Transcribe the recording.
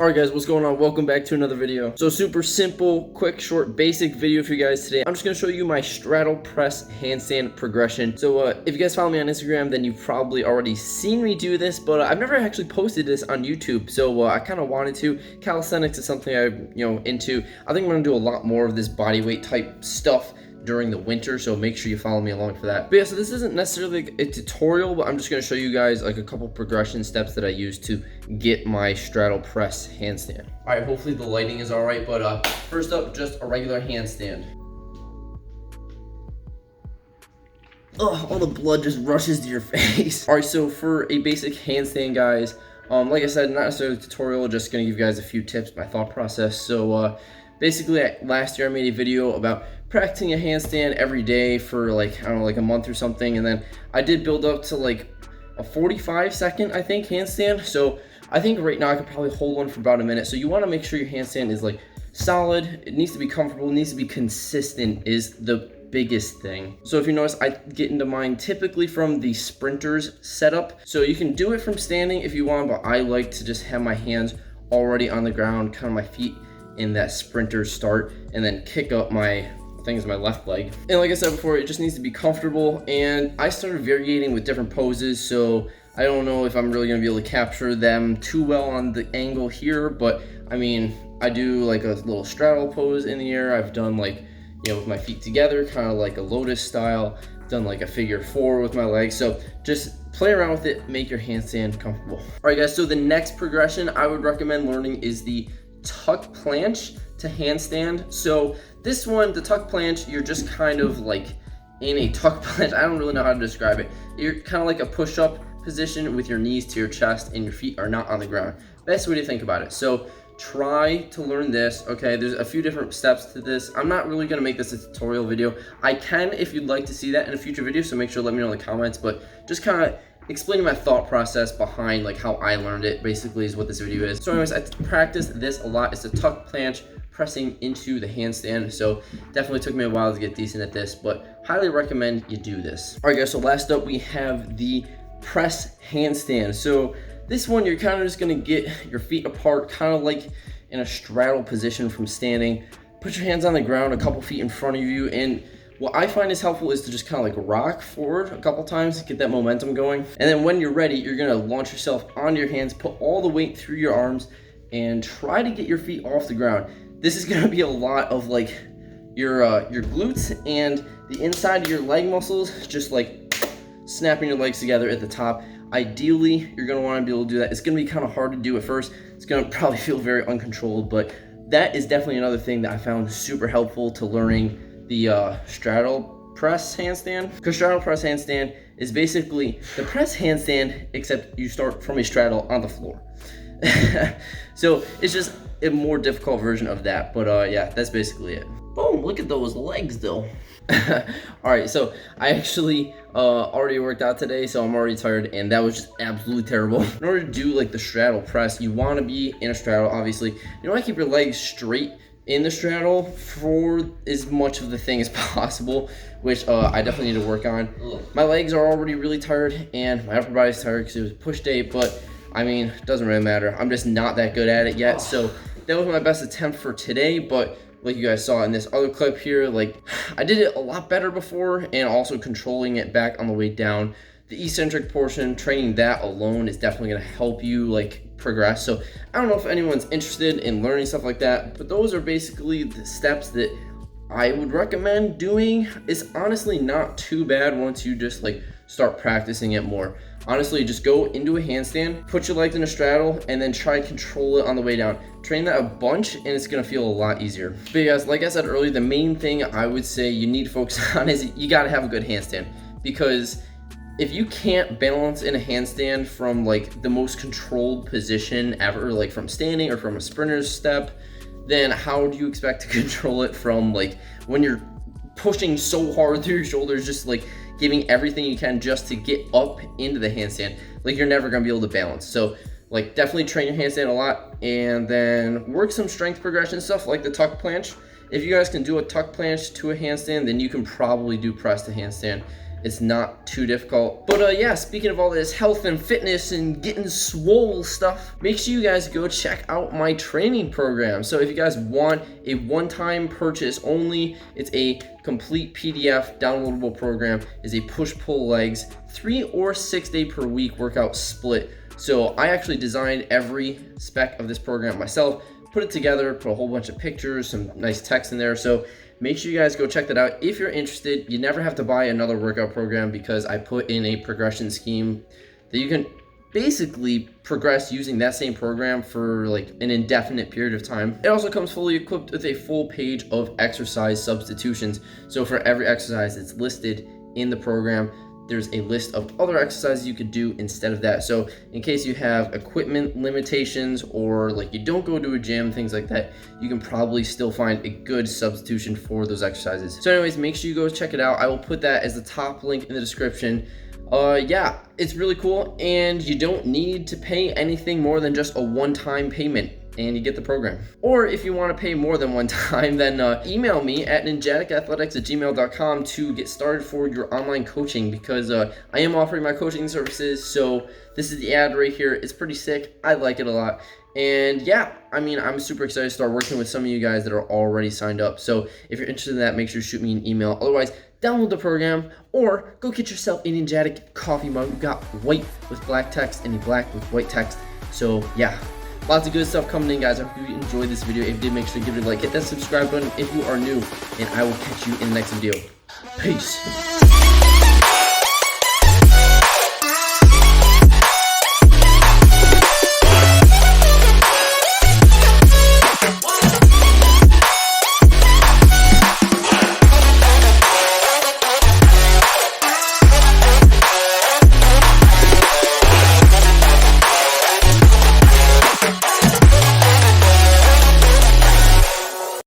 Alright guys, what's going on? Welcome back to another video. So super simple, quick, short, basic video for you guys today. I'm just going to show you my straddle press handstand progression. So if you guys follow me on Instagram, then you've probably already seen me do this, but I've never actually posted this on YouTube. So I kind of wanted to. Calisthenics is something I'm into. I think I'm going to do a lot more of this body weight type stuff during the winter, so make sure you follow me along for that. But yeah, so this isn't necessarily a tutorial, but I'm just going to show you guys like a couple progression steps that I use to get my straddle press handstand. All right, hopefully the lighting is all right, but first up, just a regular handstand. Ugh, all the blood just rushes to your face. All right, so for a basic handstand, guys, like I said, not necessarily a tutorial, just gonna give you guys a few tips, my thought process. So basically, last year I made a video about practicing a handstand every day for like, I don't know, like a month or something. And then I did build up to like a 45-second, I think, handstand. So I think right now I could probably hold one for about a minute. So you wanna make sure your handstand is like solid. It needs to be comfortable, it needs to be consistent is the biggest thing. So if you notice, I get into mine typically from the sprinter's setup. So you can do it from standing if you want, but I like to just have my hands already on the ground, kind of my feet in that sprinter start, and then kick up my my left leg. And like I said before, it just needs to be comfortable. And I started variating with different poses, so I don't know if I'm really gonna be able to capture them too well on the angle here, but I mean, I do like a little straddle pose in the air. I've done like, with my feet together, kind of like a lotus style, done like a figure four with my legs. So just play around with it, make your handstand comfortable. All right guys, so the next progression I would recommend learning is the tuck planche to handstand. So this one, the tuck planche, you're just kind of like in a tuck planche. I don't really know how to describe it. You're kind of like a push-up position with your knees to your chest and your feet are not on the ground. Best way to think about it. So try to learn this, okay? There's a few different steps to this. I'm not really gonna make this a tutorial video. I can if you'd like to see that in a future video, so make sure to let me know in the comments, but just kind of explaining my thought process behind like how I learned it basically is what this video is. So anyways, I practice this a lot. It's a tuck planche pressing into the handstand. So definitely took me a while to get decent at this, but highly recommend you do this. All right guys, so last up we have the press handstand. So this one, you're kind of just gonna get your feet apart, kind of like in a straddle position from standing. Put your hands on the ground a couple feet in front of you, and what I find is helpful is to just kind of like rock forward a couple times, get that momentum going. And then when you're ready, you're gonna launch yourself onto your hands, put all the weight through your arms, and try to get your feet off the ground. This is gonna be a lot of like your glutes and the inside of your leg muscles, just like snapping your legs together at the top. Ideally, you're gonna wanna be able to do that. It's gonna be kind of hard to do at first. It's gonna probably feel very uncontrolled, but that is definitely another thing that I found super helpful to learning the straddle press handstand. Because straddle press handstand is basically the press handstand, except you start from a straddle on the floor. So it's just a more difficult version of that, but yeah, that's basically it. Boom, look at those legs though. All right, so I actually already worked out today, so I'm already tired, and that was just absolutely terrible. In order to do like the straddle press, you want to be in a straddle, obviously. You want to keep your legs straight in the straddle for as much of the thing as possible, which I definitely need to work on. My legs are already really tired, and my upper body's tired because it was a push day, but I mean, it doesn't really matter. I'm just not that good at it yet, so that was my best attempt for today, but like you guys saw in this other clip here, like I did it a lot better before, and also controlling it back on the way down. The eccentric portion, training that alone is definitely gonna help you like progress. So I don't know if anyone's interested in learning stuff like that, but those are basically the steps that I would recommend doing. It's honestly not too bad once you just like start practicing it more. Honestly, just go into a handstand, put your legs in a straddle, and then try to control it on the way down. Train that a bunch, and it's gonna feel a lot easier. But guys, like I said earlier, the main thing I would say you need to focus on is you gotta have a good handstand, because if you can't balance in a handstand from like the most controlled position ever, like from standing or from a sprinter's step, then how do you expect to control it from like when you're pushing so hard through your shoulders, just like giving everything you can just to get up into the handstand? Like you're never gonna be able to balance. So like definitely train your handstand a lot, and then work some strength progression stuff like the tuck planche. If you guys can do a tuck planche to a handstand, then you can probably do press to handstand. It's not too difficult. But yeah, speaking of all this health and fitness and getting swole stuff, make sure you guys go check out my training program. So if you guys want a one-time purchase only, it's a complete PDF downloadable program, is a push-pull legs 3 or 6 day per week workout split. So I actually designed every spec of this program myself, put it together, put a whole bunch of pictures, some nice text in there. So make sure you guys go check that out if you're interested. You never have to buy another workout program because I put in a progression scheme that you can basically progress using that same program for like an indefinite period of time. It also comes fully equipped with a full page of exercise substitutions. So for every exercise that's listed in the program, there's a list of other exercises you could do instead of that. So in case you have equipment limitations or like you don't go to a gym, things like that, you can probably still find a good substitution for those exercises. So anyways, make sure you go check it out. I will put that as the top link in the description. Yeah, it's really cool, and you don't need to pay anything more than just a one-time payment, and you get the program. Or if you want to pay more than one time, then email me at ninjaticathletics@gmail.com to get started for your online coaching, because I am offering my coaching services. So this is the ad right here. It's pretty sick. I like it a lot. And yeah, I mean, I'm super excited to start working with some of you guys that are already signed up. So if you're interested in that, make sure to shoot me an email. Otherwise, download the program or go get yourself a Ninjatic coffee mug. We've got white with black text and a black with white text. So yeah, lots of good stuff coming in, guys. I hope you enjoyed this video. If you did, make sure to give it a like, hit that subscribe button if you are new, and I will catch you in the next video. Peace.